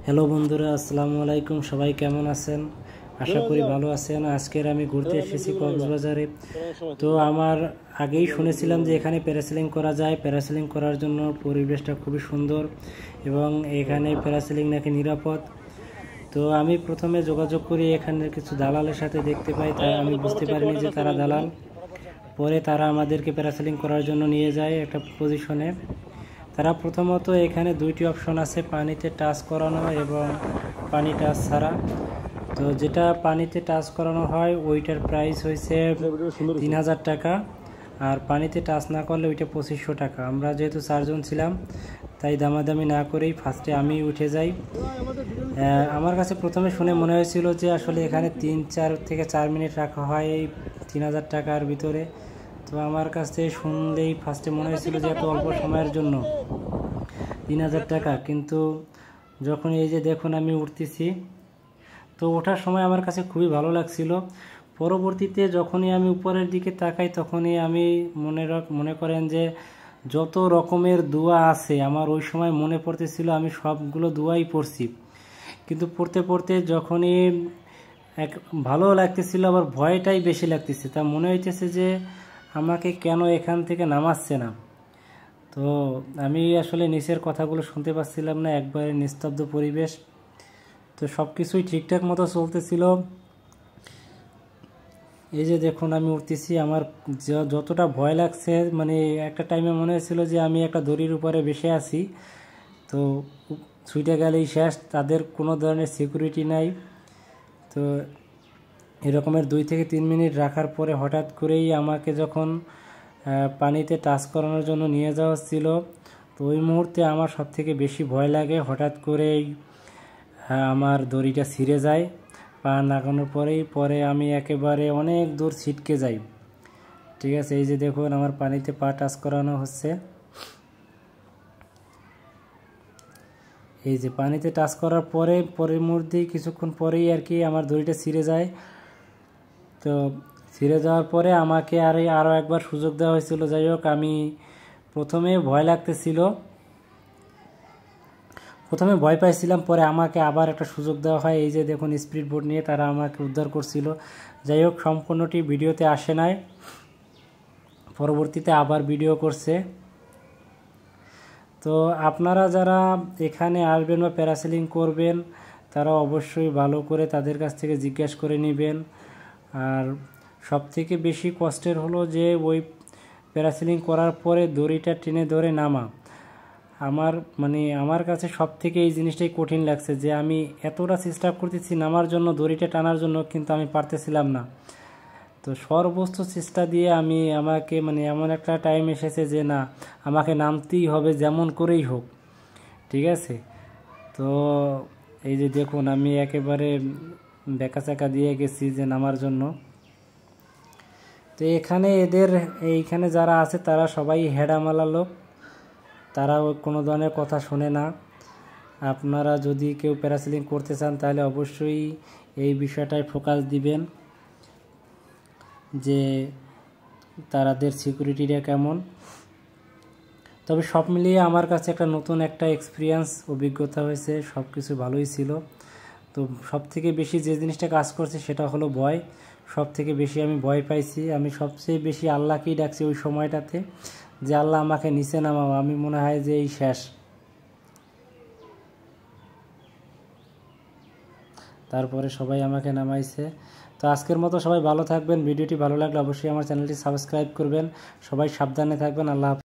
Hello বন্ধুরা, আসসালামু আলাইকুম। সবাই কেমন আছেন? আশা করি ভালো আছেন। আজকের আমি ঘুরতে এসেছি কক্সবাজারে। তো আমার আগেই শুনেছিলাম যে এখানে প্যারাসেলিং করা যায়। প্যারাসেলিং করার জন্য পরিবেশটা খুবই সুন্দর এবং এখানে প্যারাসেলিং নাকি নিরাপদ। তো আমি প্রথমে যোগাযোগ করি এখানের কিছু দালালের সাথে, দেখতে পাই আমি বুঝতে পারিনি যে তারা দালাল। পরে তারা আমাদেরকে প্যারাসেলিং করার জন্য নিয়ে যায় একটা পজিশনে। তারা প্রথমত এখানে দুইটি অপশন আছে, পানিতে টাচ করানো এবং পানি টাচ ছাড়া। তো যেটা পানিতে টাচ করানো হয় ওইটার প্রাইস হয়েছে 3000 টাকা, আর পানিতে টাচ না করলে ওইটা 2500 টাকা। আমরা যেহেতু 4 জন ছিলাম তাই দামাদামি না করেই ফার্স্টে আমি উঠে যাই। আমার কাছে প্রথমে শুনে মনে হয়েছিল যে আসলে এখানে 3-4 থেকে 4 মিনিট রাখা হয় এই 3000 টাকার ভিতরে। তো আমার কাছে শুনলেই ফার্স্টে মনে হয়েছিল যে এত অল্প সময়ের জন্য 3000 টাকা। কিন্তু যখন এই যে দেখুন আমি উঠতেছি, তো ওঠার সময় আমার কাছে খুবই ভালো লাগছিল। পরবর্তীতে যখনই আমি উপরের দিকে তাকাই তখনই আমি মনে করেন যে যত রকমের দোয়া আছে আমার ওই সময় মনে পড়তেছিল, আমি সবগুলো দোয়াই পড়ছি। কিন্তু পড়তে পড়তে যখনই ভালো লাগতেছিল আবার ভয়টাই বেশি লাগতেছে। তা মনে হইতেছে যে আমাকে কেন এখান থেকে নামাচ্ছে না। তো আমি আসলে নিচের কথাগুলো শুনতে পাচ্ছিলাম না, একবারে নিস্তব্ধ পরিবেশ। তো সব কিছুই ঠিকঠাক মতো চলতেছিল। এই যে দেখুন আমি উঠতেছি, আমার যতটা ভয় লাগছে, মানে একটা টাইমে মনে হয়েছিল যে আমি একটা দড়ির উপরে বসে আছি, তো ছুটে গেলেই শেষ, তাদের কোনো ধরনের সিকিউরিটি নাই। তো এরকমের 2 থেকে 3 মিনিট রাখার পরে হঠাৎ করেই আমাকে যখন পানিতে টাচ করানোর জন্য নিয়ে যাওয়া হচ্ছিল, তো ওই মুহূর্তে আমার সব থেকে বেশি ভয় লাগে। হঠাৎ করেই আমার দড়িটা ছিঁড়ে যায় পা লাগানোর পরে আমি একেবারে অনেক দূর ছিটকে যাই। ঠিক আছে, এই যে দেখুন আমার পানিতে পা টাচ করানো হচ্ছে। এই যে পানিতে টাচ করার পরের মুহূর্তেই কিছুক্ষণ পরেই আর কি আমার দড়িটা ছিঁড়ে যায়। তো ছিঁড়ে যাওয়ার পরে আমাকে আরও একবার সুযোগ দেওয়া হয়েছিল। যাই হোক, আমি প্রথমে ভয় পাইছিলাম, পরে আমাকে আবার একটা সুযোগ দেওয়া হয়। এই যে দেখুন স্পিড বোট নিয়ে তারা আমাকে উদ্ধার করছিল। যাই হোক, সম্পূর্ণটি ভিডিওতে আসে নাই, পরবর্তীতে আবার ভিডিও করছে। তো আপনারা যারা এখানে আসবেন বা প্যারাসেলিং করবেন তারা অবশ্যই ভালো করে তাদের কাছ থেকে জিজ্ঞেস করে নেবেন। আর সবথেকে বেশি কষ্টের হলো যে ওই প্যারাসেলিং করার পরে দড়িটা টেনে ধরে নামা। আমার কাছে সব থেকে এই জিনিসটাই কঠিন লাগছে যে আমি এতটা চেষ্টা করতেছি নামার জন্য, দড়িটা টানার জন্য, কিন্তু আমি পারতেছিলাম না। তো সর্বোচ্চ চেষ্টা দিয়ে আমাকে এমন একটা টাইম এসেছে যে না, আমাকে নামতেই হবে যেমন করেই হোক। ঠিক আছে, তো এই যে দেখুন আমি একেবারে বেঁকা দিয়ে গেছি যে নামার জন্য। তো এইখানে যারা আছে তারা সবাই হেডামালা লোক, তারা কোনো ধরনের কথা শোনে না। আপনারা যদি কেউ প্যারাসেলিং করতে চান তাহলে অবশ্যই এই বিষয়টায় ফোকাস দিবেন যে তাদের সিকিউরিটিটা কেমন। তবে সব মিলিয়ে আমার কাছে একটা নতুন একটা অভিজ্ঞতা হয়েছে, সব কিছু ভালোই ছিল। তো সব থেকে বেশি যে জিনিসটা কাজ করছে সেটা হলো ভয়। সব থেকে বেশি আমি ভয় পাইছি। আমি সবচেয়ে বেশি আল্লাহকেই ডাকছি ওই সময়টাতে যে আল্লাহ আমাকে নিচে নামাও, আমি মনে হয় যে এই শেষ। তারপরে সবাই আমাকে নামাইছে। তো আজকের মতো সবাই ভালো থাকবেন। ভিডিওটি ভালো লাগলে অবশ্যই আমার চ্যানেলটি সাবস্ক্রাইব করবেন। সবাই সাবধানে থাকবেন। আল্লাহ হাফেজ।